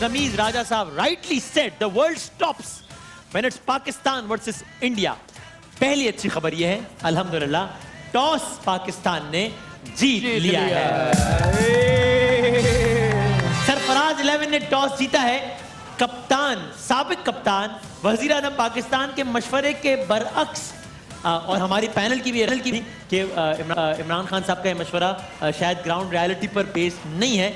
Ramiz Raja Saab rightly said, the world stops when it's Pakistan versus India. पहली अच्छी खबर यह है, अल्हम्दुलिल्लाह, टॉस पाकिस्तान ने जीत लिया है। सरफराज 11 ने टॉस जीता है। कप्तान, साबिक कप्तान, वजीर आज़म पाकिस्तान के मशवरे के बरअक्स और हमारी पैनल की भी कि इमरान खान साहब का ये मशवरा शायद ग्राउंड रियलिटी पर बेस्ड नहीं है।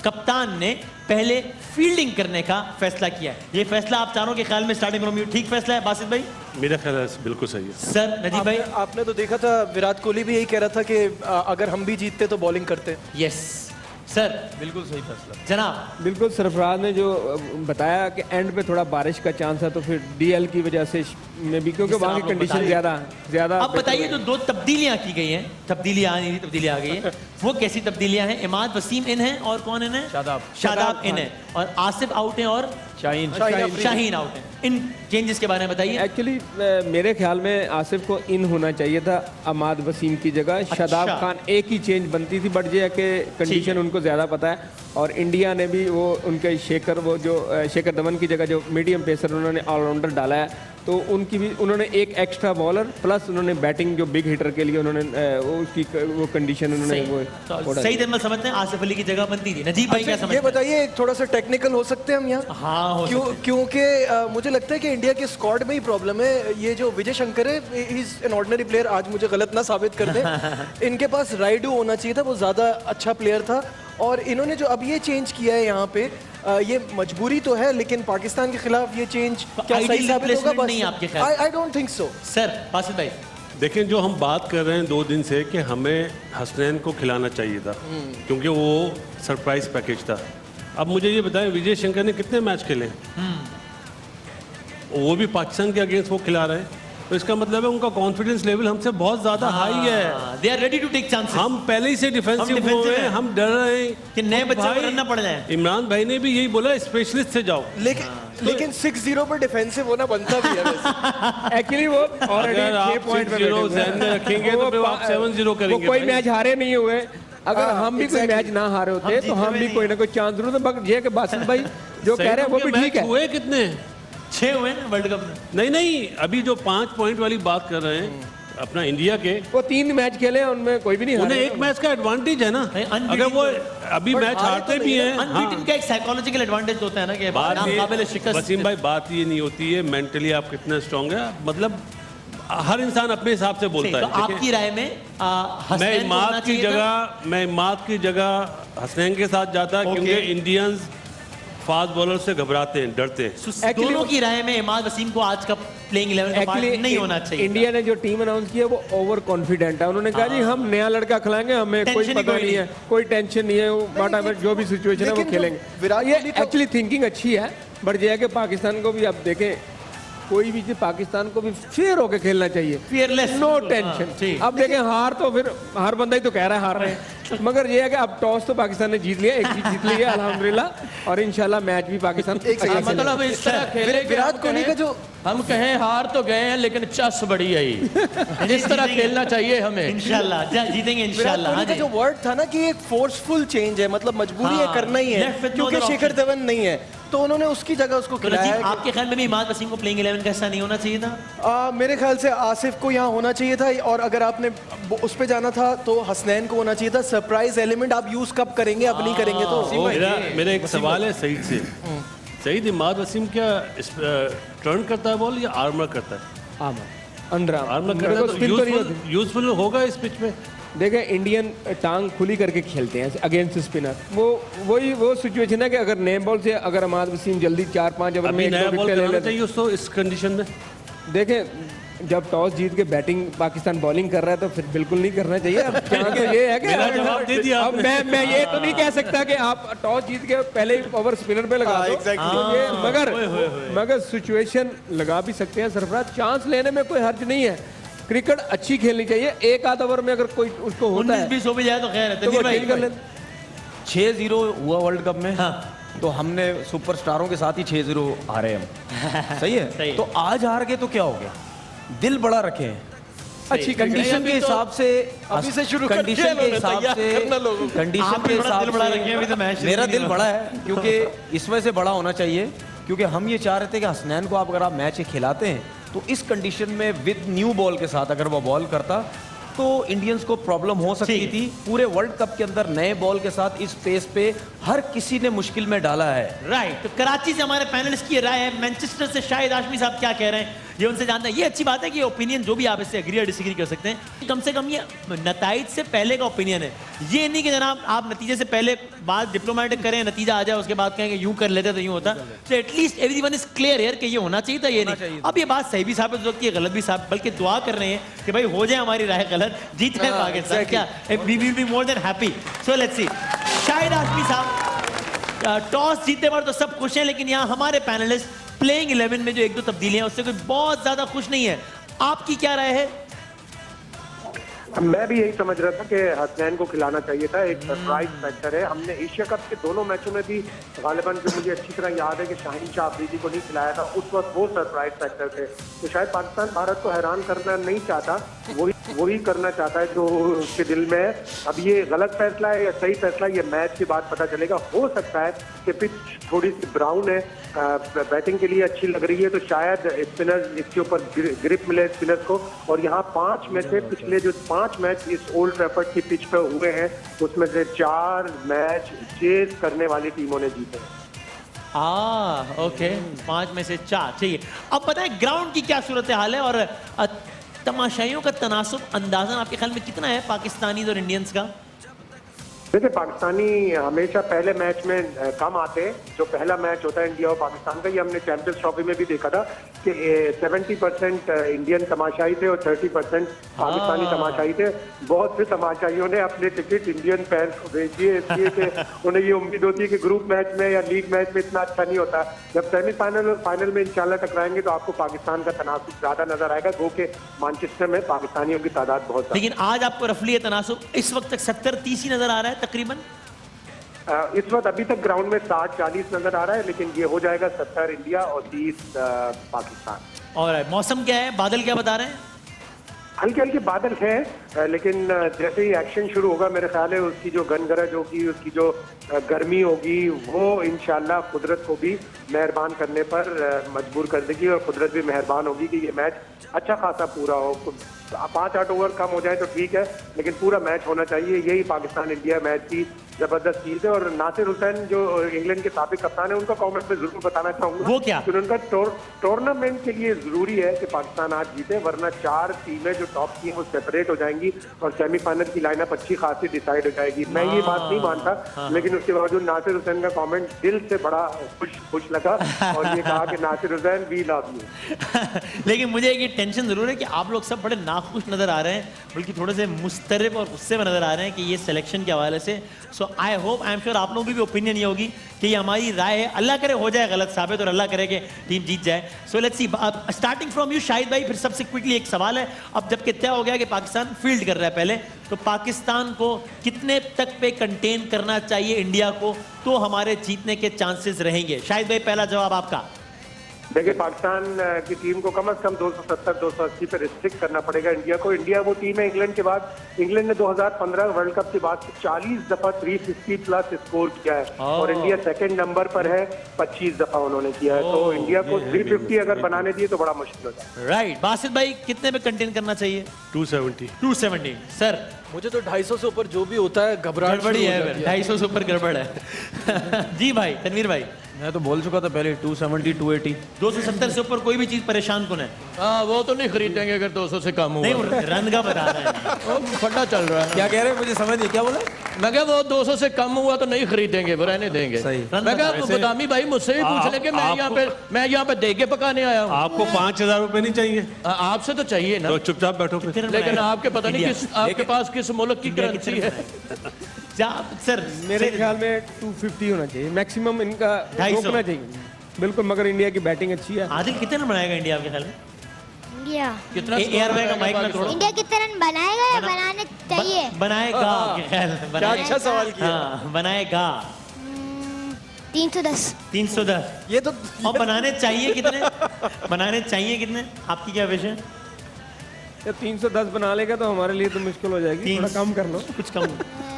कप्तान ने पहले फील्डिंग करने का फैसला किया है। ये फैसला आप चारों के ख्याल में स्टार्टिंग में ठीक फैसला है बासित भाई? मेरा ख्याल है बिल्कुल सही है सर। नजीब भाई, आपने तो देखा था विराट कोहली भी यही कह रहा था कि अगर हम भी जीतते तो बॉलिंग करते। यस सर, बिल्कुल सही फैसला जनाब। बिल्कुल, सरफराज ने जो बताया कि एंड पे थोड़ा बारिश का चांस है, तो फिर डीएल की वजह से में भी, क्योंकि वहाँ की कंडीशन ज़्यादा। अब बताइए, जो दो तब्दीलियाँ की गई हैं, तब्दीलियाँ आ गई हैं, वो कैसी तब्दीलियाँ हैं? इमाद वसीम इन है और कौन इन है? शादाब इन है, और आसिफ आउट है और शाहीन आउट है। इन चेंजेस के बारे में बताइए। एक्चुअली मेरे ख्याल में आसिफ को इन होना चाहिए था इमाद वसीम की जगह। शादाब खान एक ही चेंज बनती थी, बट ये कि कंडीशन उनको ज़्यादा पता है। और इंडिया ने भी वो उनके शेखर धवन की जगह जो मीडियम पेसर उन्होंने ऑलराउंडर डाला है, तो उन्होंने एक एक्स्ट्रा बॉलर प्लस उन्होंने बैटिंग जो बिग हिटर के लिए उन्होंने वो कंडीशन उन्होंने वो सही दिन में समझते हैं आसिफ अली की जगह बनती थी। नजीब भाई क्या समझते हैं? ये बताइए, थोड़ा सा टेक्निकल हो सकते हैं हम यहाँ? हाँ, क्योंकि मुझे लगता है कि इंडिया के स्क्वाड में ही प्रॉब्लम है। ये जो विजय शंकर है, he is an ordinary player. आज मुझे गलत ना साबित कर दे। इनके पास राइडू होना चाहिए था, वो ज़्यादा अच्छा प्लेयर था। और इन्होंने जो अब ये चेंज किया है यहाँ पे, ये मजबूरी तो है, लेकिन पाकिस्तान के खिलाफ ये चेंज क्या सही साबित होगा? नहीं आपके ख्याल? I don't think so sir. Basit भाई देखें, जो हम बात कर रहे हैं 2 दिन से कि हमें हसनैन को खिलाना चाहिए था, क्योंकि वो सरप्राइज पैकेज था। अब मुझे ये बताएं, विजय शंकर ने कितने मैच खेले? वो भी पाकिस्तान के अगेंस्ट वो खिला रहे हैं, तो इसका मतलब है उनका कॉन्फिडेंस लेवल हमसे बहुत ज्यादा हाई है। They are ready to take chances. हम पहले ही से डिफेंसिव हो गए हैं, हम डर रहे हैं कि नए बच्चे को रन ना पड़ जाए। इमरान भाई ने भी यही बोला, स्पेशलिस्ट से जाओ। लेकिन 6-0 पर डिफेंसिव होना बनता भी है। एक्चुअली वो ऑलरेडी 6 पॉइंट पे ध्यान में रखेंगे तो फिर आप 7-0 करेंगे। कोई मैच हारे नहीं हुए। अगर हम भी कोई मैच ना हारे होते तो हम भी कोई ना कोई चांस जरूर। मगर ये कि बासित भाई जो कह रहे हैं वो भी ठीक है। हुए कितने? 6 हुए ना वर्ल्ड कप में। नहीं, अभी जो 5 पॉइंट वाली बात कर रहे हैं अपना इंडिया के, वो 3 मैच खेले, उनमें कोई भी नहीं उन्हें एक मैच का एडवांटेज है ना। अगर वो अभी मैच हारते भी हैं, अनबीटन का एक साइकोलॉजिकल एडवांटेज होता है ना कि नाकाबिल शिकस्त। वसीम भाई, बात ये नहीं होती है मेंटली आप कितना स्ट्रांग है, मतलब हर इंसान अपने हिसाब से बोलता है। तो आपकी राय में मैं इमाद की जगह हसनैन के साथ जाता, क्योंकि इंडियंस फास्ट बॉलर से घबराते हैं, डरते हैं। दोनों की राय में इमाद वसीम को आज का प्लेइंग 11 का पार्ट नहीं होना चाहिए। इंडिया ने जो टीम अनाउंस की है वो ओवर कॉन्फिडेंट है। उन्होंने कहा जी हम नया लड़का खिलाएंगे, हमें कोई पता नहीं है, कोई टेंशन नहीं है, वट जो भी सिचुएशन है वो खेलेंगे। ये एक्चुअली थिंकिंग अच्छी है, बट ये है कि पाकिस्तान को भी आप देखें, कोई भी पाकिस्तान को भी फेयर होकर खेलना चाहिए, फियरलेस, नो टेंशन। अब देखें हार तो फिर हर बंदा ही तो कह रहा है हार रहे हैं, मगर ये है कि अब टॉस तो पाकिस्तान ने जीत लिया, एक जीत लिया अल्हम्दुलिल्लाह, और इंशाल्लाह मैच भी पाकिस्तान मतलब इस तरह खेले। विराट कोहली का जो हम कहें हार तो गए हैं, लेकिन चस बड़ी आई। इस तरह खेलना चाहिए हमें, इंशाल्लाह जीतेंगे इंशाल्लाह। विराट कोहली का जो वर्ड था ना कि एक फोर्सफुल चेंज है, मतलब मजबूरी है, करना ही है, क्योंकि शेखर धवन नहीं है, तो उन्होंने उसकी जगह उसको खिलाया। आपके ख्याल में भी इमाद वसीम को प्लेइंग 11 का हिस्सा नहीं होना चाहिए था? मेरे ख्याल से आसिफ को यहाँ होना चाहिए था, और अगर आपने उस पे जाना था तो हसनैन को होना चाहिए था। सरप्राइज एलिमेंट आप यूज कब करेंगे? अब नहीं करेंगे तो। मेरा एक सवाल है सईद से। सईद, इमाद वसीम क्या टर्न करता है बॉल या आर्मर करता है? आर्मर करता है तो यूजफुल होगा इस पिच पे। देखें, इंडियन टांग खुली करके खेलते हैं अगेंस्ट स्पिनर। वो सिचुएशन है कि अगर नए बॉल से अगर इमाद वसीम जल्दी 4-5 ओवर में नया बॉल कराना चाहिए उसको इस कंडीशन में। देखें, जब टॉस जीत के बैटिंग पाकिस्तान बॉलिंग कर रहा है तो फिर बिल्कुल नहीं करना चाहिए। अब चांस ये है कि अब मैं ये तो नहीं कह सकता कि आप टॉस जीत के पहले ही ओवर स्पिनर पे लगा दो, मगर सिचुएशन लगा भी सकते हैं सरफराज। चांस लेने में कोई हर्ज नहीं है, क्रिकेट अच्छी खेलनी चाहिए। एक आध ओवर में अगर कोई उसको होता है 19-20 हो भी जाए तो खैर है। तो वो खेल कर लेते। 6-0 हुआ वर्ल्ड कप में, तो हमने सुपरस्टारों के साथ ही 6-0 हारे हम। सही है? तो आज हार गए तो क्या हो गया? दिल बड़ा रखे, अच्छी कंडीशन के हिसाब से अभी से शुरू कर दिया कंडीशन के इन्होंने, हिसाब तैयार करना लोगों से को। कंडीशन आप के भी बड़ा दिल हिसाब बड़ा रखे हैं, अभी तो मैच से मेरा शुरू नहीं दिल हुआ। बड़ा है क्योंकि इस वजह से बड़ा होना चाहिए क्योंकि हम ये चाह रहे थे कि हसनैन को आप अगर आप मैच खिलाते हैं तो इस कंडीशन में विद न्यू बॉल के साथ अगर वो बॉल करता तो इंडियंस को प्रॉब्लम हो सकती ठीक। थी। पूरे वर्ल्ड कप के अंदर नए बॉल के साथ इस पेस पे हर किसी ने मुश्किल में डाला है। राइट, तो कराची से हमारे पैनलिस्ट की राय है। मैनचेस्टर से शाहिद हाशमी साहब क्या कह रहे हैं ये उनसे जानते हैं। ये अच्छी बात है कि ओपिनियन जो भी आप इससे एग्री या डिसएग्री कर सकते हैं, कम से कम ये नताइज से पहले का ओपिनियन है। ये नहीं कि जनाब आप नतीजे से पहले बात डिप्लोमेटिक करें, नतीजा आ जाए उसके बाद कहेंगे यूं कर लेते तो यूं होता। तो at least everyone is clear here कि ये होना चाहिए था, ये नहीं। अब ये बात सही भी साबित हो सकती है, गलत भी साबित, बल्कि दुआ कर रहे हैं कि भाई हो जाए हमारी राय गलत, जीत है पाकिस्तान। क्या we will be more than happy. So let's see. Shahid Hashmi साहब, टॉस जीतने पर तो सब खुश हैं, लेकिन यहाँ हमारे पैनलिस्ट प्लेइंग 11 में जो एक दो तब्दीलियां हैं उससे कोई बहुत ज्यादा खुश नहीं है। आपकी क्या राय है? मैं भी यही समझ रहा था कि हसनैन को खिलाना चाहिए था। एक सरप्राइज फैक्टर है। हमने एशिया कप के दोनों मैचों में भी गालिबन, जो मुझे अच्छी तरह याद है कि शाहीन शाह अफरीदी को नहीं खिलाया था, उस वक्त वो सरप्राइज फैक्टर थे। तो शायद पाकिस्तान भारत को हैरान करना नहीं चाहता, वही करना चाहता है जो उसके दिल में है। अब ये गलत फैसला है या सही फैसला, ये मैच के बाद पता चलेगा। हो सकता है कि पिच थोड़ी सी ब्राउन है, बैटिंग के लिए अच्छी लग रही है, तो शायद स्पिनर्स इसके ऊपर ग्रिप मिले स्पिनर्स को। और यहाँ 5 में से पिछले जो 5 मैच इस ओल्ड ट्रैफर्ड की पिच पर हुए हैं उसमें से 4 मैच चेज करने वाली टीमों ने जीते हैं। ओके, 5 में से 4। चाहिए। अब बताएं ग्राउंड की क्या सूरत हाल है और तमाशाइयों का तनासुब अंदाजन आपके ख्याल में कितना है पाकिस्तानी और इंडियंस का? देखिए, पाकिस्तानी हमेशा पहले मैच में कम आते हैं। जो पहला मैच होता है इंडिया और पाकिस्तान का, ये हमने चैंपियंस ट्रॉफी में भी देखा था कि 70% इंडियन तमाशाई थे और 30% पाकिस्तानी तमाशाई थे। बहुत से तमाशाइयों ने अपने टिकट इंडियन फैंस को भेज दिए, इसलिए कि उन्हें ये उम्मीद होती है कि ग्रुप मैच में या लीग मैच में इतना अच्छा नहीं होता। जब सेमीफाइनल और फाइनल में इंशाल्लाह टकराएंगे तो आपको पाकिस्तान का तनासुब ज्यादा नजर आएगा, गो के मैनचेस्टर में पाकिस्तानियों की तादाद बहुत है। लेकिन आज आपको रफली ये तनासुब इस वक्त तक 70-30 ही नजर आ रहा है तकरीबन। इस वक्त अभी तक ग्राउंड में 60-40 नजर आ रहा है, लेकिन ये हो जाएगा 70 इंडिया और 30 पाकिस्तान। और मौसम क्या है, बादल क्या बता रहे हैं? हल्के हल्के बादल हैं, लेकिन जैसे ही एक्शन शुरू होगा मेरे ख्याल है उसकी जो गनगरज होगी, उसकी जो गर्मी होगी, वो इंशाल्लाह कुदरत को भी मेहरबान करने पर मजबूर कर देगी और कुदरत भी मेहरबान होगी कि ये मैच अच्छा खासा पूरा हो। 5-8 ओवर कम हो जाए तो ठीक है, लेकिन पूरा मैच होना चाहिए। यही पाकिस्तान इंडिया मैच की जबरदस्त चीज है। और नासिर हुसैन जो इंग्लैंड के साबिक कप्तान है, उनका कमेंट में जरूर बताना चाहूंगा। वो क्या? कि उनका टूर्नामेंट के लिए जरूरी है कि पाकिस्तान आज जीते, वरना 4 टीमें जो टॉप की हैं वो सेपरेट हो जाएंगी और सेमीफाइनल की लाइनअप अच्छी खासी डिसाइड हो जाएगी। मैं ये बात नहीं मानता, लेकिन उसके बावजूद नासिर हुसैन का कमेंट दिल से बड़ा खुश लगा और ये कहा कि Nasir Hussain we love you. लेकिन मुझे एक ये टेंशन जरूर है कि आप लोग सब बड़े नाखुश नजर आ रहे हैं, बल्कि थोड़े से मुस्तरब और गुस्से में नजर आ रहे हैं कि ये सिलेक्शन के हवाले से। So I hope, I am sure आप लोगों की भी ओपिनियन ये होगी कि ये हमारी राय है। अल्लाह करे हो जाए गलत साबित और अल्लाह करे कि टीम जीत जाए। सो let's C, starting from you Shahid भाई, फिर सबसे क्विकली एक सवाल है। अब जबकि तय हो गया कि पाकिस्तान फील्ड कर रहा है पहले, तो पाकिस्तान को कितने तक पे कंटेन करना चाहिए इंडिया को, तो हमारे जीतने के चांसेस रहेंगे? शाहिद भाई, पहला जवाब आपका। देखिए, पाकिस्तान की टीम को कम से कम 270-280 पे रिस्ट्रिक्ट करना पड़ेगा इंडिया को। इंडिया वो टीम है इंग्लैंड के बाद, इंग्लैंड ने 2015 वर्ल्ड कप के बाद 40 दफा 350 प्लस स्कोर किया है और इंडिया सेकंड नंबर पर है, 25 दफा उन्होंने किया है। तो इंडिया को 350 अगर बनाने दिए तो बड़ा मुश्किल हो जाए। राइट, बासित भाई कितने पे कंटेन करना चाहिए? 270 सर। मुझे तो 250 से ऊपर जो भी होता है घबराहट गड़बड़ी शुरू हो है, जाती 250 से ऊपर गड़बड़ है। जी भाई, तनवीर भाई। मैं तो बोल चुका था पहले 270-280। 270 से ऊपर कोई भी चीज परेशान कौन है? हाँ, वो तो नहीं खरीदेंगे अगर 200 से कम हुआ। नहीं, वो रन का बता रहा है। वो फटा चल रहा है। क्या कह रहे हैं, मुझे समझ नहीं, क्या बोला? मैं क्या वो 200 से कम हुआ तो नहीं खरीदेंगे, वो रहने देंगे। सही। मैं क्या बदामी भाई मुझसे ही पूछ ले कि मैं यहाँ पे देगे पकाने आया हूँ। आपको 5,000 रुपए नहीं चाहिए आपसे तो चाहिए ना, तो चुपचाप बैठो फिर। लेकिन आपके पता नहीं किस आपके पास किस मुल्क की करेंसी है। सर मेरे ख्याल में 250 होना चाहिए मैक्सिमम, इनका 250 रोकना चाहिए बिल्कुल। मगर इंडिया की बैटिंग अच्छी है। आदिल कितने रन बनाएगा इंडिया आपके ख्याल में? इंडिया कितना एयर भाई का माइक में थोड़ा इंडिया कितने रन बनाएगा या बनाने चाहिए? बनाएगा आपके ख्याल में? क्या अच्छा सवाल किया। हाँ, बनाएगा 310। 310। ये तो और बनाने चाहिए कितने? बनाने चाहिए कितने? आपकी क्या विश है? या 310 बना लेगा तो हमारे लिए तो मुश्किल हो जाएगी, थोड़ा कम कर लो।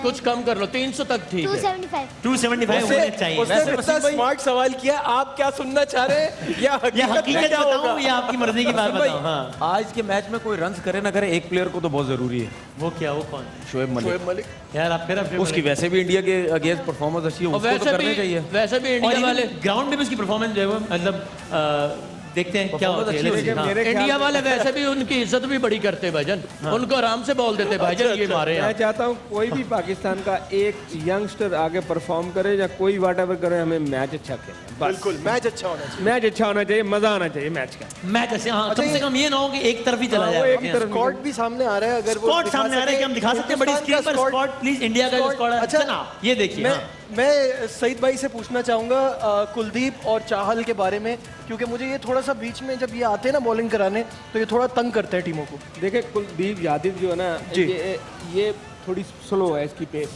कुछ कम कर लो, 300 तक ठीक है। 275 275 होने चाहिए। उसने इतना स्मार्ट सवाल किया, आप क्या सुनना चाह रहे हैं या ये हकीकत बताऊं या आपकी मर्जी की बात बताऊं? हाँ, आज के मैच में कोई रन करे ना करे, एक प्लेयर को तो बहुत जरूरी है, वो क्या, वो कौन? शोएब मलिक। यार आप फिर उसकी वैसे भी इंडिया के अगेंस्ट परफॉर्मेंस अच्छी है, और उसको तो करनी चाहिए। वैसे भी इंडिया वाले ग्राउंड में भी उसकी परफॉर्मेंस जो है वो मतलब देखते हैं क्या होती है। हाँ। इंडिया वाले वैसे भी उनकी इज्जत भी बड़ी करते भाईजान, उनको आराम से बोल देते भाईजान ये मारे मैं चाहता हूँ कोई भी पाकिस्तान का एक यंगस्टर आगे परफॉर्म करे या कोई व्हाटएवर करे, हमें मैच अच्छा खेलना है। बिल्कुल मैच अच्छा होना चाहिए, मैच अच्छा होना चाहिए, मजा आना चाहिए मैच का। मैच ऐसे, हाँ, कम से कम ये ना हो कि एक तरफ ही चला वो एक ही जाए। तरफ स्क्वाड भी सामने आ रहा है, अगर वो स्क्वाड सामने आ रहा है कि हम दिखा सकते हैं बड़ी स्क्रीन पर स्क्वाड, प्लीज इंडिया का जो स्क्वाड है। अच्छा ना, ये देखिए। मैं सईद भाई से पूछना चाहूंगा कुलदीप और चाहल के बारे में, क्योंकि मुझे ये थोड़ा सा बीच में जब ये आते हैं ना बॉलिंग कराने तो ये थोड़ा तंग करते हैं टीमों को। देखिए कुलदीप यादव जो है ना, ये थोड़ी स्लो है इसकी पेस।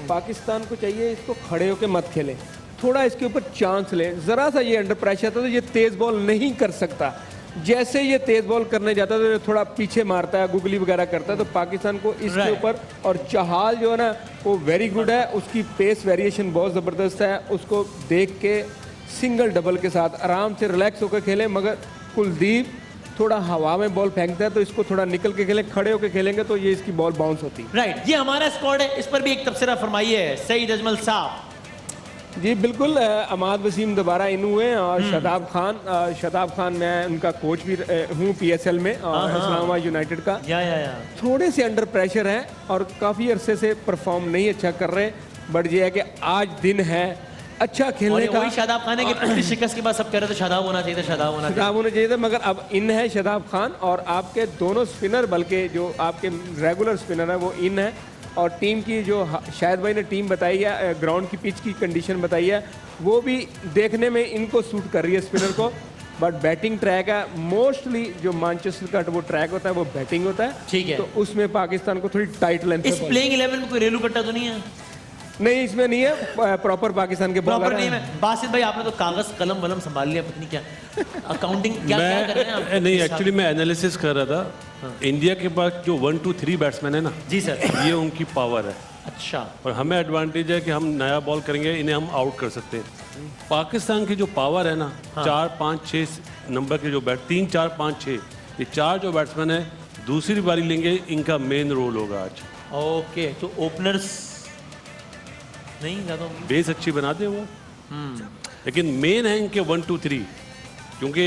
पाकिस्तान को चाहिए इसको खड़े होकर मत खेले, थोड़ा इसके ऊपर चांस ले। जरा सा ये अंडर प्रेशर था तो ये तेज बॉल नहीं कर सकता। जैसे ये तेज बॉल करने जाता है तो ये थोड़ा पीछे मारता है, गुगली वगैरह करता है, तो पाकिस्तान को इसके ऊपर। और चहाल जो है ना वो वेरी गुड है, उसकी पेस वेरिएशन बहुत ज़बरदस्त है, उसको देख के सिंगल डबल के साथ आराम से रिलैक्स होकर खेले। मगर कुलदीप थोड़ा हवा में बॉल फेंकता है तो इसको थोड़ा निकल के खेलें, खड़े होकर खेलेंगे तो ये इसकी बॉल बाउंस होती है। राइट, ये हमारा स्क्वाड है, इस पर भी एक तबसरा फरमाइए सईद अजमल साहब। जी बिल्कुल, अमाद वसीम दोबारा इन हुए और शताब खान मैं उनका कोच भी हूँ PSL में और इस्लामाबाद यूनाइटेड का। या थोड़े से अंडर प्रेशर हैं और काफ़ी अरसे से परफॉर्म नहीं अच्छा कर रहे, बट ये है कि आज दिन है अच्छा खेलने का। वही शादाब खान है कि पिछली शिकस्त के बाद सब कह रहे थे शादाब होना चाहिए था, शादाब होना चाहिए था, मगर अब इन है शादाब खान और आपके दोनों स्पिनर, बल्कि जो आपके रेगुलर स्पिनर है वो इन है। और टीम की जो शायद भाई ने टीम बताई है, ग्राउंड की पिच की कंडीशन बताई है, वो भी देखने में इनको सूट कर रही है स्पिनर को। बट बैटिंग ट्रैक है मोस्टली, जो मैनचेस्टर का वो ट्रैक होता है वो बैटिंग होता है, ठीक है। तो उसमें पाकिस्तान को थोड़ी टाइट लेंथ। इस प्लेइंग 11 में कोई रेलू कट्टा तो नहीं है? नहीं, इसमें नहीं है, प्रॉपर पाकिस्तान के प्रॉपर नहीं है। बासित भाई आपने तो कागज कलम वलम संभाल लिया, पता नहीं क्या अकाउंटिंग क्या कर रहे हैं आप? नहीं, एक्चुअली मैं एनालिसिस कर रहा था। इंडिया के पास जो 1 2 3 बैट्समैन है ना, जी सर, ये उनकी पावर है। अच्छा, और हमें एडवांटेज है कि हम नया बॉल करेंगे, इन्हें हम आउट कर सकते हैं। पाकिस्तान की जो पावर है ना, 4 5 6 नंबर के जो 3 4 5 6, ये 4 जो बैट्समैन है दूसरी बारी लेंगे, इनका मेन रोल होगा आज। ओके, तो ओपनर्स नहीं ज्यादा बेस अच्छी बनाते हैं वो, लेकिन मेन है इनके 1 2 3, क्योंकि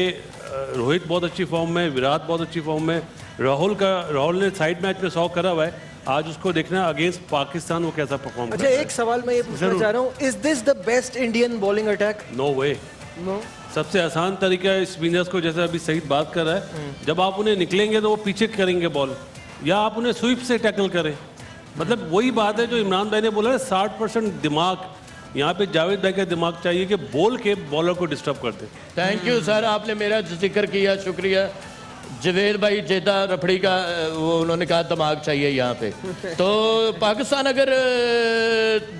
रोहित बहुत अच्छी फॉर्म में, विराट बहुत अच्छी फॉर्म में, राहुल ने साइड मैच में 100 करा हुआ है। आज उसको देखना अगेंस्ट पाकिस्तान वो कैसा परफॉर्म करता है। अच्छा, एक सवाल मैं ये पूछना चाह रहा हूँ, is this the best Indian bowling attack? No way. No, सबसे आसान तरीका है स्पिनर्स को, जैसे अभी सईद बात कर रहा है, जब आप उन्हें निकलेंगे तो वो पीछे करेंगे बॉल, या आप उन्हें स्वीप से टैकल करें। मतलब वही बात है जो इमरान भाई ने बोला, 60% दिमाग यहाँ पे जावेद भाई का दिमाग चाहिए कि बोल के बॉलर को डिस्टर्ब कर दे। थैंक यू सर, आपने मेरा जिक्र किया, शुक्रिया। जवेद भाई जेदा रफड़ी का वो उन्होंने कहा दिमाग चाहिए यहाँ पे। तो पाकिस्तान अगर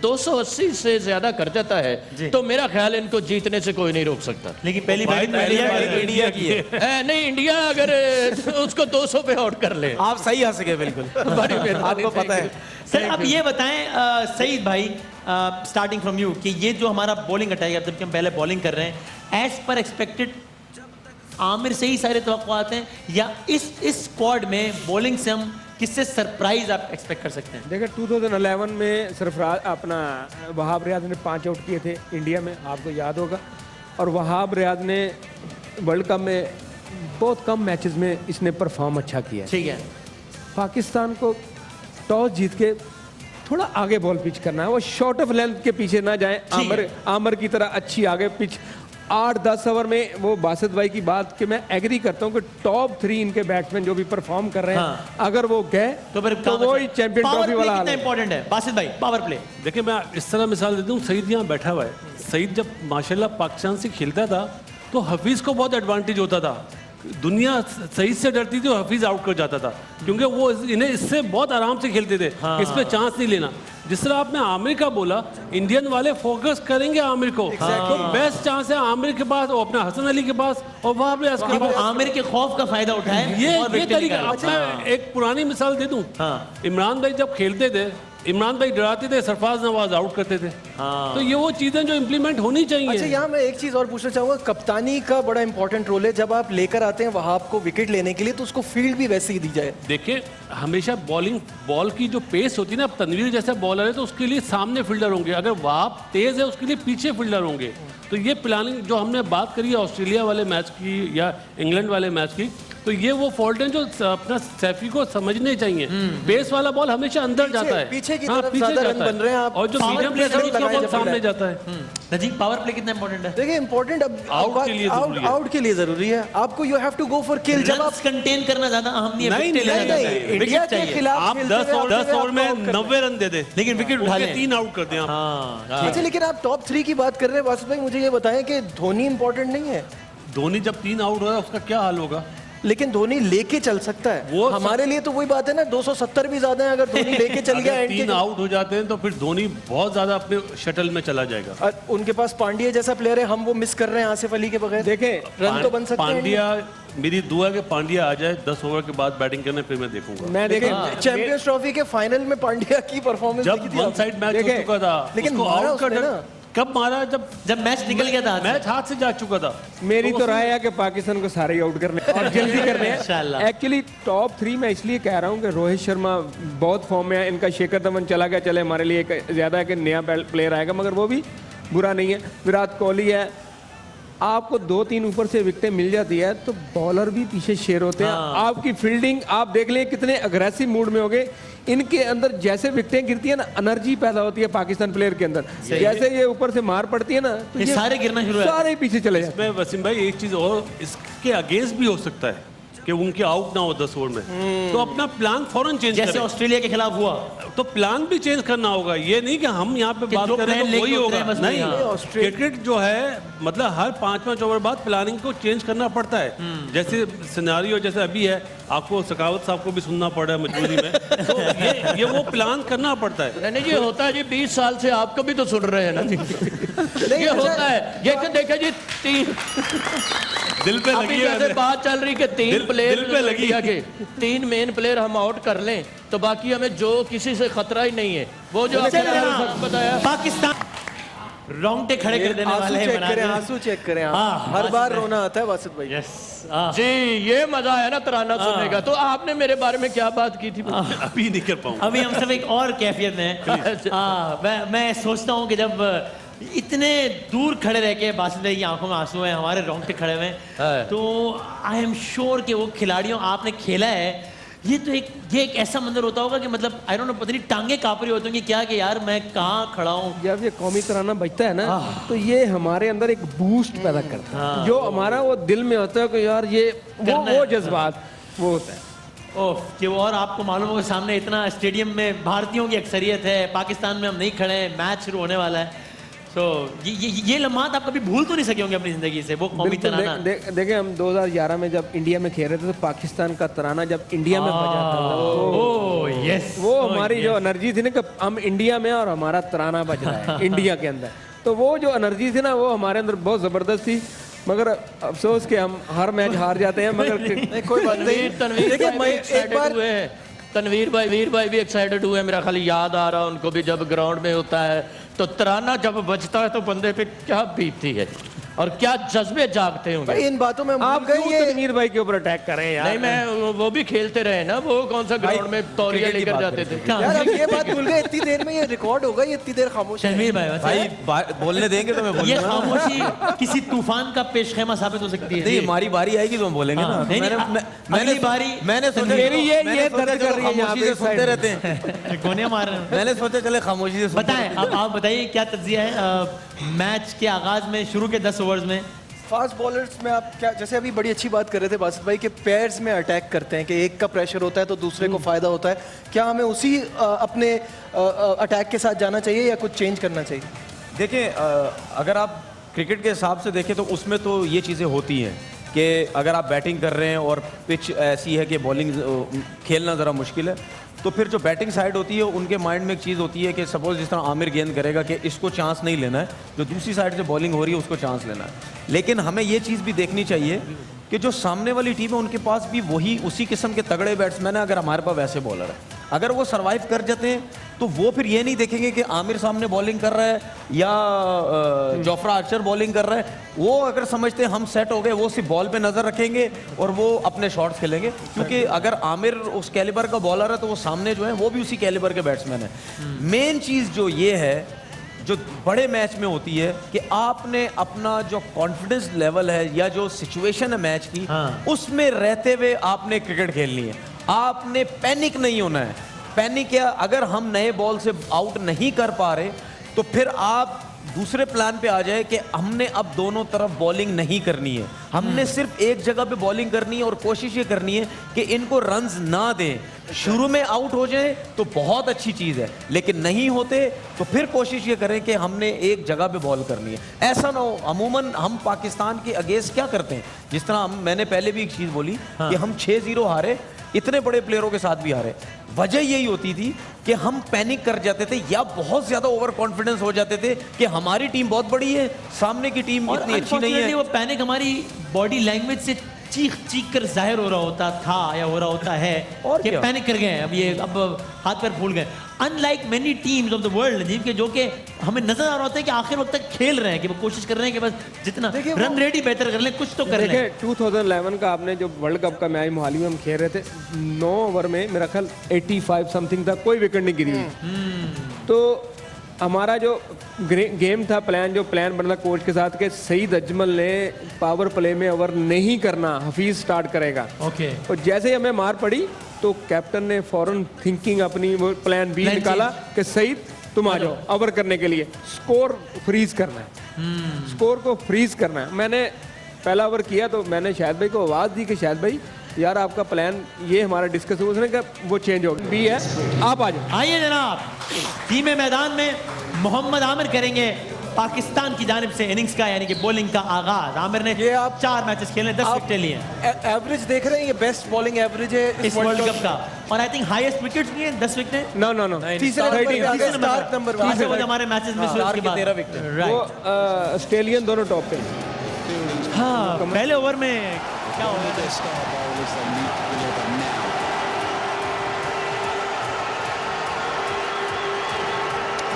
280 से ज्यादा कर जाता है तो मेरा ख्याल इनको जीतने से कोई नहीं रोक सकता। लेकिन पहली बार इंडिया की है। नहीं, इंडिया अगर उसको 200 पे आउट कर ले। आप सही हंस गए, बिल्कुल बड़ी मेहरबानी, आपको पता है। सर अब ये बताएं सईद भाई, स्टार्टिंग फ्रॉम यू, कि ये जो हमारा बॉलिंग अटैक है, जबकि हम पहले बॉलिंग कर रहे हैं, एज पर एक्सपेक्टेड आमिर से ही सारे तवक्कुआत हैं, या इस स्क्वाड में बॉलिंग से हम किससे सरप्राइज आप एक्सपेक्ट कर सकते हैं? देखिए 2011 में सरफराज अपना वहाब रियाज ने 5 आउट किए थे इंडिया में, आपको याद होगा। और वहाब रियाज ने वर्ल्ड कप में बहुत कम मैचेस में इसने परफॉर्म अच्छा किया। ठीक है, पाकिस्तान को टॉस जीत के थोड़ा आगे बॉल पिच करना है, वो शॉर्ट ऑफ लेंथ के पीछे ना जाए, आमर की तरह अच्छी आगे पिच 8-10 ओवर में। वो बासित भाई की बात कि मैं एग्री करता हूँ कि टॉप 3 इनके बैट्समैन जो भी परफॉर्म कर रहे हैं, अगर वो गए तो वो ही चैंपियन ट्रॉफी वाला हाल है। इंपॉर्टेंट है बासित भाई, पावर प्ले। देखिए मैं इस तरह मिसाल देता हूँ, सईद यहाँ बैठा हुआ है। सईद जब माशाल्लाह पाकिस्तान से खेलता था तो हफीज़ को बहुत एडवांटेज होता था दुनिया सही से डरती थी और हफीज आउट कर जाता था, क्योंकि वो इन्हें इससे बहुत आराम से खेलते थे। इस पे चांस नहीं लेना। जिस तरह आपने आमिर का बोला, इंडियन वाले फोकस करेंगे आमिर को, तो बेस्ट चांस है आमिर के पास और अपने हसन अली के पास और वहां पे कि वो आमिर के खौफ का फायदा उठाए ये और victory तरीका। निकाले। मैं एक पुरानी मिसाल दे दूं, हाँ। इमरान भाई जब खेलते थे, इमरान भाई डराते थे, सरफराज नवाज आउट करते थे। हाँ। तो ये वो चीजें जो इम्प्लीमेंट होनी चाहिए। अच्छा, यहाँ मैं एक चीज और पूछना चाहूंगा, कप्तानी का बड़ा इंपॉर्टेंट रोल है। जब आप लेकर आते हैं वहां आपको विकेट लेने के लिए, तो उसको फील्ड भी वैसे ही दी जाए। देखिए, हमेशा बॉल की जो पेस होती है ना, तनवीर जैसा बॉलर है तो उसके लिए सामने फील्डर होंगे, अगर वहां तेज है उसके लिए पीछे फील्डर होंगे। तो ये प्लानिंग जो हमने बात करी है ऑस्ट्रेलिया वाले मैच की या इंग्लैंड वाले मैच की, तो ये वो फॉल्ट है जो अपना सैफी को समझने चाहिए। बेस वाला बॉल हमेशा अंदर जाता है, पीछे की हाँ, तरफ पीछे ज्यादा जाता रन है। बन रहे हैं आप। और जो Power मीडियम play प्लेयर है जरूर उसका लगाया बॉल जब सामने रहा जाता है। नजीक, पावर प्ले कितना इंपॉर्टेंट है? देखिए, इंपॉर्टेंट अब Out के लिए जरूरी है। आउट के लिए जरूरी है। आपको you have to go for kill. जब आप रन्स कंटेन करना ज्यादा अहम नहीं है, नहीं, विकेट लेना नहीं, ज्यादा नहीं, है। इंडिया विकेट के चाहिए। खिलाफ आप खेलते 10 हुए आपको ओवर out में करना। 90 रन दे दे, लेकिन विकेट उठा लें। 3 आउट कर दें आप। हाँ, अच्छा, लेकिन आप टॉप 3 की बात कर रहे हैं वासुद भाई, मुझे ये बताएं कि धोनी इंपॉर्टेंट नहीं है? धोनी जब 3 आउट हो रहा है उसका क्या हाल होगा? लेकिन धोनी लेके चल सकता है। वो हमारे लिए तो वही बात है ना, 270 भी ज्यादा है। अगर धोनी लेके चल गया अगर एंड 3 के, आउट हो जाते हैं तो फिर धोनी बहुत ज्यादा अपने शटल में चला जाएगा। उनके पास पांड्या जैसा प्लेयर है, हम वो मिस कर रहे हैं आसिफ अली के बगैर। देखें, रन तो बन सकते हैं। पांड्या, मेरी दुआ है कि पांड्या आ जाए 10 ओवर के बाद बैटिंग करने, फिर मैं देखूंगा। मैं लेकिन देखें चैंपियंस ट्रॉफी के फाइनल में पांड्या की परफॉर्मेंस जब देखी थी वन आपने? साइड मैच हो देखें, चुका था, लेकिन उसको मारा आउट कर उसने दिया। ना। कब मारा? जब मैच निकल गया था हाथ से। मैच हाथ से जा चुका था। मेरी तो राय है कि पाकिस्तान को सारे ही आउट करने और जल्दी करने इंशाल्लाह। हैं। एक्चुअली टॉप 3 मैं इसलिए कह रहा हूँ कि रोहित शर्मा बहुत फॉर्म में है, इनका शेखर धवन चला गया, चले हमारे लिए एक ज़्यादा है कि नया प्लेयर आएगा, मगर वो भी बुरा नहीं है। विराट कोहली है, आपको 2-3 ऊपर से विकेटें मिल जाती है तो बॉलर भी पीछे शेर होते हैं। आपकी फील्डिंग आप देख लें कितने अग्रेसिव मूड में हो गए। इनके अंदर जैसे विकेटें गिरती है ना, एनर्जी पैदा होती है पाकिस्तान प्लेयर के अंदर। जैसे ये ऊपर से मार पड़ती है ना, तो ये सारे गिरना शुरू हो जाते हैं। सारे पीछे चले जाते मैं वसीम भाई एक चीज और इसके अगेंस्ट भी हो सकता है कि उनके आउट ना हो 10 ओवर में, तो अपना प्लान फौरन चेंज जैसे करें। ऑस्ट्रेलिया के खिलाफ हुआ, तो प्लान भी चेंज करना होगा। ये नहीं कि हम यहाँ पे कि बात जो करें plan तो लेके वही उतरे होगा। हैं, बस वही, नहीं, हाँ। क्रिकेट जो है मतलब हर 5-5 ओवर बाद प्लानिंग को चेंज करना पड़ता है। जैसे सिनेरियो जैसे अभी है, आपको सखावत साहब को भी सुनना पड़ रहा है मजबूरी में, तो ये वो प्लान करना पड़ता है। नहीं, ये होता है जी, 20 साल से आपको भी तो सुन रहे हैं ना जी। ये होता है। ये देखा जी, 3 दिल पे अभी लगी जैसे है। बात चल रही कि 3 प्लेयर दिल पे लगी। इंडिया के 3 मेन प्लेयर हम आउट कर लें तो बाकी हमें जो किसी से खतरा ही नहीं है। वो जो आपने बताया, पाकिस्तान रोंगटे खड़े कर देने आंसू वाले हैं चेक बना करें, दे। आंसू चेक करें आप। हाँ, हर वासिफ बार भाई। रोना आता है वासिफ भाई। यस, जी ये मजा है ना तराना सुनने का। तो आपने मेरे बारे में क्या बात की थी? अभी नहीं कर पाऊंगा। अभी हम सब एक और कैफियत में हैं। मैं सोचता हूँ कि जब इतने दूर खड़े रह के बासित भाई की आंखों में आंसू हैं, हमारे रोंगटे खड़े हुए हाँ। हैं, तो आई एम श्योर कि वो खिलाड़ियों आपने खेला है, ये एक ऐसा मंजर होता होगा कि मतलब आई डोंट नो, पता नहीं टांगे कांप रही होती होंगी क्या कि यार मैं कहाँ खड़ा हूँ। जब ये कौमी तराना बजता है ना, तो ये हमारे अंदर एक बूस्ट पैदा करता है, जो हमारा वो दिल में होता है कि यार ये वो जज्बात वो होता है। ओह, कि वो, और आपको मालूम होगा सामने इतना स्टेडियम में भारतीयों की अक्सरियत है, पाकिस्तान में हम नहीं खड़े हैं, मैच शुरू होने वाला है। तो ये लम्हात आप कभी भूल तो नहीं सके होंगे अपनी जिंदगी से, वो कौमी बिल्कुल, तराना। देखें हम 2011 में जब इंडिया में खेल रहे थे तो पाकिस्तान का तराना जब इंडिया में बजा था ओह यस, वो हमारी जो एनर्जी थी ना कि हम इंडिया में और हमारा तराना बज रहा है इंडिया के अंदर, तो वो जो एनर्जी थी ना वो हमारे अंदर बहुत ज़बरदस्त थी। मगर अफसोस कि हम हर मैच हार जाते हैं। मगर नहीं, कोई बात नहीं। तनवीर देखिए, भाई मैं भी एक एक्साइटेड बार हुए हैं। तनवीर भाई, वीर भाई भी एक्साइटेड हुए हैं। मेरा खाली याद आ रहा है उनको भी, जब ग्राउंड में होता है तो तराना जब बजता है तो बंदे पे क्या बीतती है और क्या जज्बे जागते होंगे। भाई इन बातों में हम आप भूल गए क्यों ये। तनवीर भाई के ऊपर अटैक कर रहे हैं यार? नहीं, मैं वो भी खेलते रहे ना, वो कौन सा ग्राउंड में तौलिया क्रिकेट की लेकर बात जाते थे। यार अब ये बात भूल गए, इतनी देर में ये रिकॉर्ड होगा, ये इतनी देर खामोश है। तनवीर भाई, भाई बोलने देंगे तो मैं ये बोलूंगा। खामोशी किसी तूफान का पेशखेमा साबित हो सकती है। नहीं, हमारी बारी आएगी तो हम बोलेंगे हाँ, ना। नहीं, अगली बारी मैंने सोचा मेरी ये मैंने सोचा दर्द चलो कर रही है यहाँ खामोशी पे से सुनते साइड रहते हैं। गोनियां मार रहे हैं। मैंने सोचा चले खामोशी से सुनते बताएं, अब आप बताइए क्या तज्जिया है मैच के आगाज में, शुरू के 10 ओवर्स में। फास्ट बॉलर्स में आप क्या, जैसे अभी बड़ी अच्छी बात कर रहे थे बासित भाई, कि पेयर्स में अटैक करते हैं कि एक का प्रेशर होता है तो दूसरे को फायदा होता है। क्या हमें उसी अपने अटैक के साथ जाना चाहिए या कुछ चेंज करना चाहिए? देखिए, अगर आप क्रिकेट के हिसाब से देखें तो उसमें तो ये चीज़ें होती हैं कि अगर आप बैटिंग कर रहे हैं और पिच ऐसी है कि बॉलिंग खेलना ज़रा मुश्किल है, तो फिर जो बैटिंग साइड होती है उनके माइंड में एक चीज़ होती है कि सपोज जिस तरह आमिर गेंद करेगा कि इसको चांस नहीं लेना है, जो दूसरी साइड से बॉलिंग हो रही है उसको चांस लेना है। लेकिन हमें ये चीज़ भी देखनी चाहिए कि जो सामने वाली टीम है उनके पास भी वही उसी किस्म के तगड़े बैट्समैन है। अगर हमारे पास वैसे बॉलर है, अगर वो सरवाइव कर जाते हैं तो वो फिर ये नहीं देखेंगे कि आमिर सामने बॉलिंग कर रहा है या जोफ्रा आर्चर बॉलिंग कर रहा है। वो अगर समझते हैं हम सेट हो गए, वो सिर्फ बॉल पे नज़र रखेंगे और वो अपने शॉट्स खेलेंगे, क्योंकि अगर आमिर उस कैलिबर का बॉलर है तो वो सामने जो है वो भी उसी कैलिबर के बैट्समैन है। मेन चीज़ जो ये है जो बड़े मैच में होती है कि आपने अपना जो कॉन्फिडेंस लेवल है या जो सिचुएशन है मैच की, उसमें रहते हुए आपने क्रिकेट खेलनी है। आपने पैनिक नहीं होना है। पैनिक क्या, अगर हम नए बॉल से आउट नहीं कर पा रहे तो फिर आप दूसरे प्लान पे आ जाए कि हमने अब दोनों तरफ बॉलिंग नहीं करनी है, हमने सिर्फ एक जगह पे बॉलिंग करनी है और कोशिश ये करनी है कि इनको रन्स ना दें। शुरू में आउट हो जाए तो बहुत अच्छी चीज़ है, लेकिन नहीं होते तो फिर कोशिश ये करें कि हमने एक जगह पे बॉल करनी है। ऐसा ना हो, अमूमन हम पाकिस्तान के अगेंस्ट क्या करते हैं, जिस तरह मैंने पहले भी एक चीज़ बोली कि हम 6-0 हारे, इतने बड़े प्लेयरों के साथ भी हारे। वजह यही होती थी कि हम पैनिक कर जाते थे या बहुत ज्यादा ओवर कॉन्फिडेंस हो जाते थे कि हमारी टीम बहुत बड़ी है, सामने की टीम इतनी अच्छी नहीं है। वो पैनिक हमारी बॉडी लैंग्वेज से चीख चीख कर जाहिर हो रहा होता था या हो रहा होता है और कि क्या? पैनिक कर गए, अब हाथ पैर फूल गए। Unlike many teams of the world Najeeb के, जो कि हमें नजर आ रहा होता है कि आखिर वक्त तक खेल रहे हैं, कि वो कोशिश कर रहे हैं कि बस जितना रन रेडी बेहतर कर लें, कुछ तो कर लें। देखिए 2011 का आपने जो वर्ल्ड कप का मैच मोहाली में हम खेल रहे थे, 9 ओवर में मेरा ख्याल 85 समथिंग था, कोई विकेट नहीं गिरी हुई। तो हमारा जो गेम था, जो प्लान बना कोच के साथ कि सईद अजमल ने पावर प्ले में ओवर नहीं करना, हफीज स्टार्ट करेगा। ओके। और जैसे ही हमें मार पड़ी तो कैप्टन ने फौरन थिंकिंग अपनी वो प्लान बी निकाला कि सईद तुम आ जाओ ओवर करने के लिए, स्कोर फ्रीज करना है, स्कोर को फ्रीज करना है। मैंने पहला ओवर किया तो मैंने शाहिद भाई को आवाज़ दी कि शाहिद भाई यार आपका प्लान ये हमारा डिस्कस हुआ, उसने कहा वो चेंज हो गया, बी है आप आ जाओ। आइए जनाब, टीम मैदान में मोहम्मद आमिर करेंगे पाकिस्तान की जानिब से इनिंग्स का यानी कि बॉलिंग का आगाज। आमिर ने ये आप 4 मैचेस खेले, 10 विकेटें लिए हैं। एवरेज देख रहे हैं, ये बेस्ट बॉलिंग एवरेज है इस वर्ल्ड कप का, और आई थिंक हाईएस्ट विकेट्स लिए 10 विकेटें। नो नो नो, तीसरे नंबर पे आ गए, स्टार्ट नंबर पे। तीसरे वो हमारे मैचेस में से उसके बाद 13 विकेट। वो राइट। ऑस्ट्रेलियन दोनों टॉप पे। हाँ, पहले ओवर में क्या हो रहा था?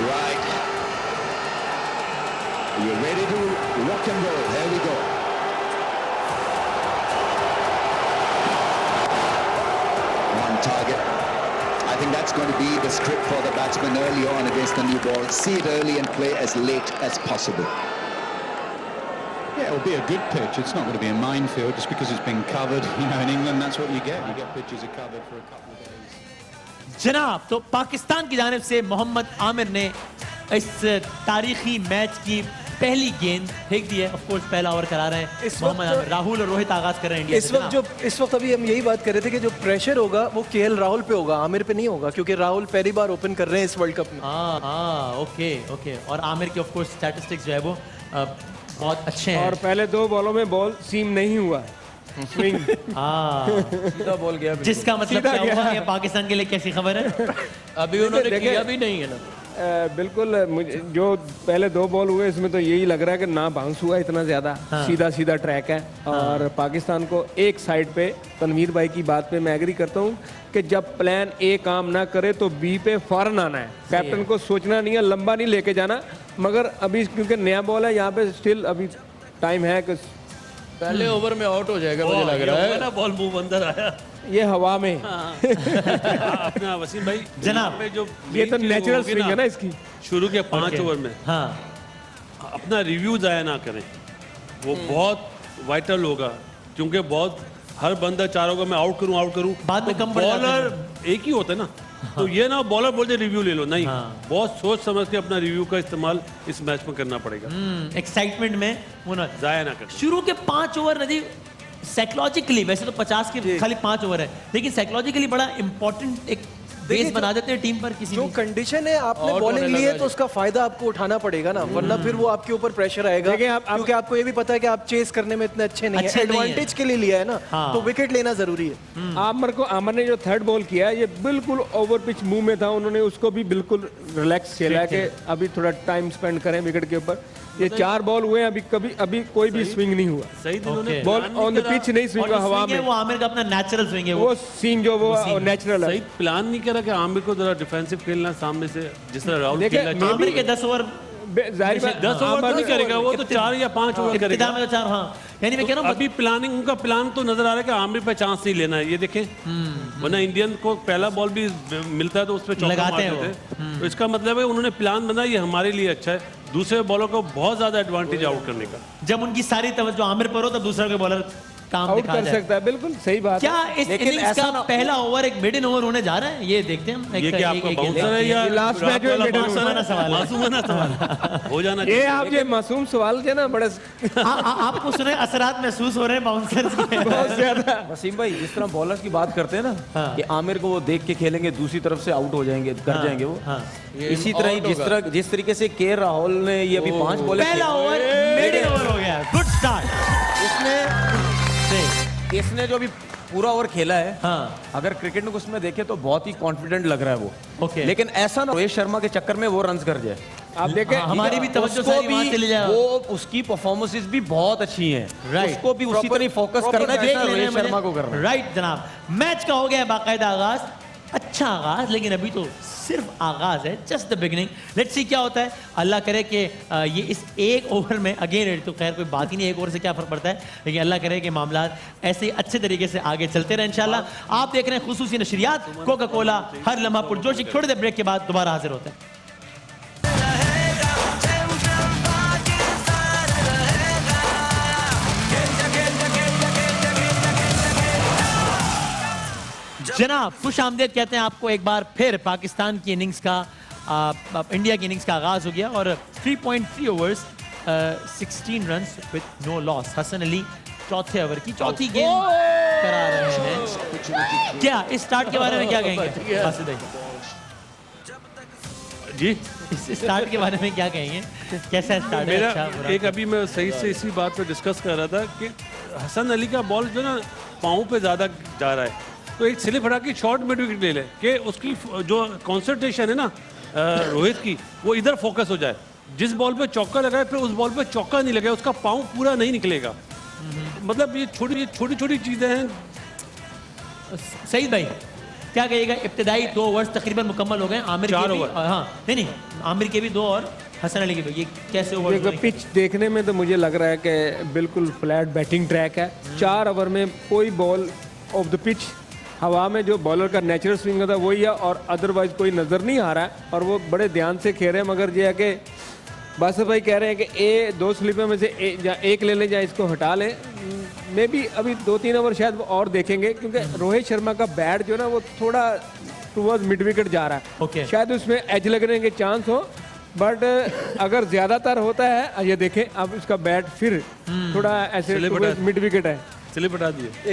Right. You're ready to rock and roll. Here we go. On target. I think that's going to be the script for the batsman early on against the new ball. See it early and play as late as possible. Yeah, it'll be a good pitch. It's not going to be a minefield just because it's been covered. You know, in England, that's what you get. You get pitches are covered for a couple of days. जनाब, तो पाकिस्तान की जानिब से मोहम्मद आमिर ने इस तारीखी match की पहली गेंद फेंक दी है। ऑफ कोर्स पहला ओवर करा रहे हैं इस मोहम्मद वक्त आमिर, राहुल और रोहित आगाज कर रहे हैं इंडिया से। इस वक्त अभी हम यही बात कर रहे थे कि जो प्रेशर होगा वो केएल राहुल पे होगा, आमिर पे नहीं होगा, क्योंकि राहुल पहली बार ओपन कर रहे हैं इस वर्ल्ड कप में। हाँ, ओके ओके। और आमिर के ऑफ कोर्स स्टैटिस्टिक्स जो है वो बहुत अच्छे हैं। और पहले 2 बॉलों में बॉल सीम नहीं हुआ, स्विंग सीधा बॉल गया। जिसका मतलब क्या हुआ कि पाकिस्तान के लिए कैसी खबर है? अभी उन्होंने किया भी नहीं है ना। बिल्कुल, मुझे जो पहले 2 बॉल हुए इसमें तो यही लग रहा है कि ना बाउंस हुआ इतना ज़्यादा, सीधा सीधा ट्रैक है। और पाकिस्तान को एक साइड पे, तनवीर भाई की बात पे मैं एग्री करता हूँ कि जब प्लान ए काम ना करे तो बी पे फौरन आना है। कैप्टन को सोचना नहीं है, लंबा नहीं लेके जाना। मगर अभी क्योंकि नया बॉल है यहाँ पे, स्टिल अभी टाइम है कि पहले ओवर में आउट हो जाएगा मुझे लग रहा है। ना बॉल मुंह अंदर आया ये हवा में। अपना वसीम भाई जनाब, पे जो ये तो main चीज़ नेचुरल होगी स्विंग है ना इसकी। शुरू के 5 ओवर में हाँ, अपना रिव्यू ज़ाया ना करें, वो बहुत वाइटल होगा, क्योंकि बहुत हर बंदा चाह रहा होगा मैं आउट करूं बाद में कम पड़ जाते हैं। बॉलर एक ही होता है ना, तो ये ना बॉलर बोलते रिव्यू ले लो, नहीं, बहुत सोच समझ के अपना रिव्यू का इस्तेमाल इस मैच में करना पड़ेगा। एक्साइटमेंट में वो ना ज़ाया ना करें। शुरू के 5 ओवर नजीब साइकोलॉजिकली, वैसे तो 50 के खाली 5 ओवर है, लेकिन साइकोलॉजिकली बड़ा इंपॉर्टेंट एक बेस बना देते हैं टीम पर किसी जो भी। कंडीशन है आपने Out बॉलिंग होने ली है लगा तो उसका फायदा आपको उठाना पड़ेगा ना, वरना फिर वो आपके ऊपर प्रेशर आएगा। देखिए, आप- क्योंकि आपको ये भी पता है कि आप चेस करने में इतने अच्छे नहीं अच्छे है, नहीं हैं। एडवांटेज के लिए लिया है ना, हाँ। तो विकेट लेना जरूरी है। आमर ने जो थर्ड बॉल किया ये बिल्कुल ओवर पिच मुंह में था, उन्होंने उसको भी बिल्कुल रिलैक्स खेला है कि अभी थोड़ा टाइम स्पेंड करें विकेट के ऊपर। ये 4 बॉल हुए हैं, अभी कोई भी स्विंग नहीं हुआ, सही इन्होंने बॉल plan नहीं ऑन द करा। पिच नहीं स्विंग और जो हवा swing है में, वो आमिर का अपना नेचुरल स्विंग है वो सीन जो वो नेचुरल है। सही प्लान नहीं करा कि आमिर को जरा डिफेंसिव खेलना सामने से, जिस तरह राहुल देखिए, खेला। आमिर के 10 ओवर जाहिर बात 10 ओवर तो नहीं करेगा वो, तो 4 या 5 ओवर इब्तिदा करेगा। में तो 4, हाँ यानी मैं कह रहा हूँ अभी प्लानिंग, उनका प्लान तो नजर आ रहा है कि आमिर पे चांस नहीं लेना है, ये देखें। वरना इंडियन को पहला बॉल भी मिलता है तो उस पर चौका लगाते हैं मारते थे। तो इसका मतलब है उन्होंने प्लान बनाया, ये हमारे लिए अच्छा है, दूसरे बॉलर को बहुत ज्यादा एडवांटेज आउट करने का। जब उनकी सारी तवज्जो आमिर पर हो तब दूसरा कोई बॉलर काम आउट दिखा कर जाए। सकता है, बिल्कुल सही बात है। क्या इस लेकिन इनिंग्स ऐसा का ना- पहला ओवर एक मिड इन ओवर होने जा रहा है, ये देखते हैं हम। ये क्या आपका बाउंसर है या लास्ट मैच में वाला मिडिल बाउंसर मासूमाना है? सवाल है। मासूमाना सवाल हो जाना ये चाहिए। आप ये मासूम सवाल थे ना, बड़े आपको सुने असरात महसूस हो रहे हैं बाउंसर्स के। बहुत ज्यादा। वसीम भाई, जिस तरह बॉलर्स की बात करते हैं ना कि आमिर को वो देख के खेलेंगे, दूसरी तरफ से आउट हो जाएंगे, कर जाएंगे वो, हाँ। इसी तरह ही जिस तरीके से के राहुल ने ये अभी 5 बॉल पहला ओवर मिड इन ओवर हो गया, गुड स्टार्ट। इसने जो अभी पूरा ओवर खेला है, हाँ अगर क्रिकेट में उसमें देखे तो बहुत ही कॉन्फिडेंट लग रहा है वो। ओके। लेकिन ऐसा ना रोहित शर्मा के चक्कर में वो रन्स कर जाए। आप देखें हमारी भी तवज्जो उसको सारी वहां भी चली जाए। वो उसकी परफॉर्मेंस भी बहुत अच्छी है, Right. उसको भी उसी तरह फोकस करना है जैसा रोहित शर्मा को करना है। राइट जनाब, मैच का हो गया है बाकायदा आगाज, अच्छा आगाज, लेकिन अभी तो सिर्फ आगाज है, just the beginning. Let's see क्या होता है। अल्लाह करे कि ये इस एक ओवर में, अगेन तो खैर कोई बात ही नहीं, एक ओवर से क्या फर्क पड़ता है, लेकिन अल्लाह करे कि मामला ऐसे ही अच्छे तरीके से आगे चलते रहे इंशाल्लाह। आप देख रहे हैं खुसूसी नशरियात कोका कोला, हर लम्हा पुरजोश। एक छोटे देर ब्रेक के बाद दोबारा हाजिर होते हैं। जनाब खुश आमदेद कहते हैं आपको एक बार फिर। पाकिस्तान की इनिंग्स का इंडिया की इनिंग्स का आगाज हो गया और 3.3 overs 16 runs with no loss. Hasan Ali चौथे ओवर की चौथी गेंद करा रहे हैं। क्या इस स्टार्ट के बारे में क्या कहेंगे बासित भाई? जी, इस स्टार्ट के बारे में क्या कहेंगे? कैसा स्टार्ट है? मेरा अच्छा, बुरा? एक अभी मैं सही से इसी बात पे डिस्कस कर रहा था कि हसन अली का बॉल जो ना पाँव पे ज़्यादा जा रहा है, तो एक स्लिप हटा के शॉर्ट मिड विकेट ले ले कि उसकी जो कॉन्सेंट्रेशन है ना रोहित की, वो इधर फोकस हो जाए। जिस बॉल पे चौका लगाए फिर उस बॉल पे चौका नहीं लगाए, उसका पाँव पूरा नहीं निकलेगा। मतलब ये छोटी छोटी चीज़ें हैं। सईद भाई क्या कहिएगा? इब्तिदाई 2 ओवर्स तकरीबन मुकम्मल हो गए। आमिर के 4 भी, ओवर। हाँ नहीं आमिर के भी 2 और हसन अली के भी। ये कैसे ओवर? देखो पिच देखने में तो मुझे लग रहा है कि बिल्कुल फ्लैट बैटिंग ट्रैक है। 4 ओवर में कोई बॉल ऑफ द पिच हवा में जो बॉलर का नेचुरल स्विंग था वही है, और अदरवाइज कोई नज़र नहीं आ रहा है, और वो बड़े ध्यान से खेल रहे हैं। मगर ये है कि बासित भाई कह रहे हैं कि 2 स्लिपों में से एक ले लें या इसको हटा लें। मे भी अभी 2-3 ओवर शायद और देखेंगे, क्योंकि रोहित शर्मा का बैट जो ना वो थोड़ा टूवर्ड मिड विकेट जा रहा है। Okay. शायद उसमें एज लगने के चांस हो, बट अगर ज़्यादातर होता है, ये देखें अब उसका बैट फिर थोड़ा ऐसे मिड विकेट है। स्लिप हटा दिए।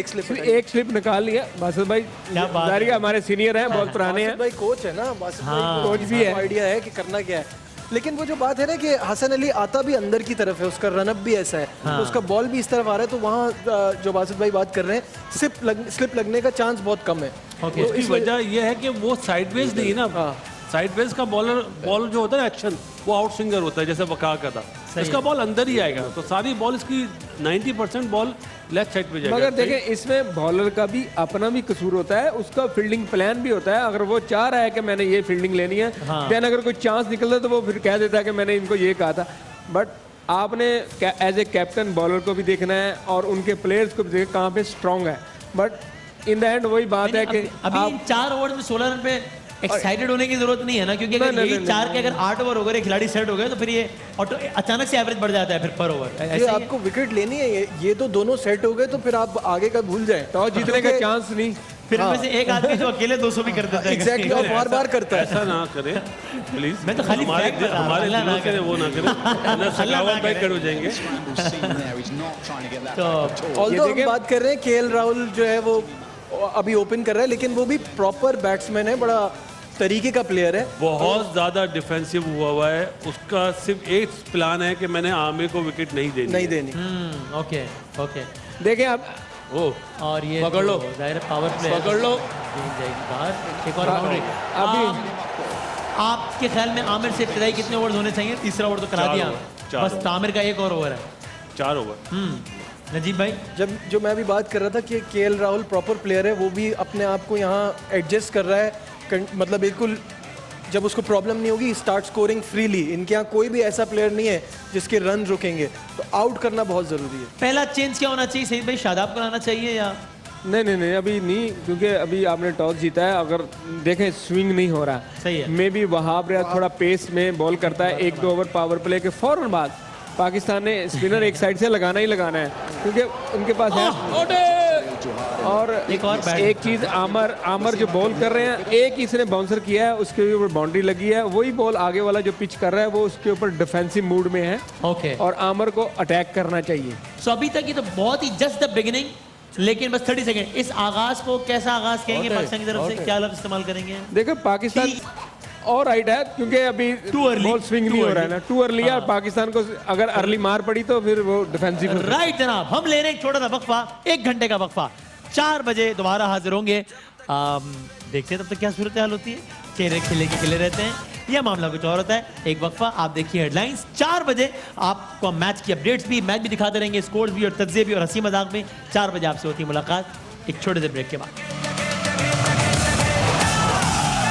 एक स्लिप निकाल लिया बासित भाई। क्या बात जारी हमारे सीनियर हैं, बहुत पुराने हैं। भाई कोच है ना, बासित भाई कोच भी है। आइडिया है कि करना क्या है। लेकिन वो जो बात है ना कि हसन अली आता भी अंदर की तरफ है, उसका रनअप भी ऐसा है, तो उसका बॉल भी इस तरफ आ रहा है, तो वहाँ जो बासित भाई बात कर रहे हैं स्लिप लगने का चांस बहुत कम है। ओके। इसकी वजह यह है कि वो साइडवेज नहीं ना, साइडवेज का बॉल जो होता है एक्शन, वो आउट स्विंगर होता है, जैसे वका का था। इसका बॉल अंदर ही आएगा, तो सारी बॉल इसकी 90% बॉल लेफ्ट साइड पे जाएगा। मगर देखें इसमें बॉलर का भी अपना भी कसूर होता है, उसका फील्डिंग प्लान भी होता है। अगर वो चाह रहा है कि मैंने ये फील्डिंग लेनी है, देन अगर कोई चांस निकलता है तो वो फिर कह देता है कि मैंने इनको ये कहा था। बट आपने एज ए कैप्टन बॉलर को भी देखना है और उनके प्लेयर्स को भी देखना कहाँ पे स्ट्रांग है। बट इन द एंड वही बात है कि अभी इन 4 ओवर में 16 रन पे एक्साइटेड होने की जरूरत नहीं है ना, क्योंकि अगर यही 4 के अगर 8 ओवर हो गए, खिलाड़ी सेट हो गए, तो फिर ये अचानक से एवरेज बढ़ जाता है फिर पर ओवर। ये आपको विकेट लेनी है, ये तो दोनों सेट हो गए, तो फिर आप आगे का भूल जाएं। टॉस जीतने का चांस नहीं। फिर इनमें से एक आदमी जो अकेले 200 भी कर देता है। एग्जैक्टली, और बार-बार करता है। ऐसा ना करे प्लीज। मैं तो खाली हमारे fact बता रहा हूं, हमारे अल्लाह ना दिलों से वो ना करे, ना सखावत बैक कर हो जाएंगे। Scramble seam there. He's not trying to get that तो back at all. ऑल्दो हम बात कर रहे हैं केएल राहुल जो है वो अभी ओपन कर रहा है, लेकिन वो भी प्रॉपर बैट्समैन है, बड़ा तरीके का प्लेयर है। बहुत ज्यादा डिफेंसिव हुआ है, उसका सिर्फ एक प्लान है कि मैंने आमिर को विकेट नहीं देनी। Okay okay. देखें अब ओह और ये पकड़ लो। तो जाहिर है पावर प्ले पकड़ लो। जाएगी बाहर। एक और बाउंड्री। अभी आपके ख्याल में आमिर से इब्तिदाई कितने ओवर होने चाहिए? तीसरा ओवर तो करा 4 दिया, ओवर, 4 बस ओवर। तो आमिर का एक और ओवर है। 4 ओवर। नजीब भाई, जो मैं अभी बात कर रहा था कि केएल राहुल प्रॉपर प्लेयर है, वो भी अपने आप को यहाँ एडजस्ट कर रहा है, मतलब बिल्कुल जब उसको प्रॉब्लम नहीं होगी स्टार्ट स्कोरिंग फ्रीली। इनके यहाँ कोई भी ऐसा प्लेयर नहीं है जिसके रन रुकेंगे, तो आउट करना बहुत ज़रूरी है। पहला चेंज क्या होना चाहिए सईद भाई? शादाब को लाना चाहिए या नहीं अभी नहीं, क्योंकि अभी आपने टॉस जीता है। अगर देखें स्विंग नहीं हो रहा, सही है। मे बी वहाब रियाज थोड़ा पेस में बॉल करता है, 1-2 ओवर पावर प्ले के फौरन बाद पाकिस्तान ने स्पिनर एक साइड से लगाना ही लगाना है, क्योंकि उनके पास है। और एक चीज आमर जो बॉल कर रहे हैं, एक इसने बाउंसर किया है, उसके ऊपर बाउंड्री लगी है, वही बॉल आगे वाला जो पिच कर रहा है वो उसके ऊपर डिफेंसिव मूड में है। ओके। और आमर को अटैक करना चाहिए। सो अभी तक ये तो बहुत ही जस्ट द बिगिनिंग, लेकिन बस 30 सेकंड। इस आगाज को कैसा आगाज कहेंगे पाकिस्तान की तरफ से? क्या लफ्ज इस्तेमाल करेंगे? देखो पाकिस्तान और राइट है, क्योंकि अभी बॉल स्विंग नहीं हो रहा है ना, टू अर्ली है। पाकिस्तान को अगर अर्ली मार पड़ी तो फिर वो डिफेंसिव। राइट जनाब, हम ले रहे हैं एक छोटा सा वक्फा, 1 घंटे का वक्फा। 4 बजे दोबारा हाजिर होंगे। देखते हैं तब तक क्या सूरत हाल होती है। चेहरे खिले के खिले रहते हैं, यह मामला कुछ और होता है। एक वक्फा, आप देखिए हेडलाइंस। 4 बजे आपको हम मैच की अपडेट्स भी, मैच भी दिखाते रहेंगे, स्कोर्स भी और तज्ज़िये भी और हंसी मजाक में। 4 बजे आपसे होती है मुलाकात एक छोटे से ब्रेक के बाद।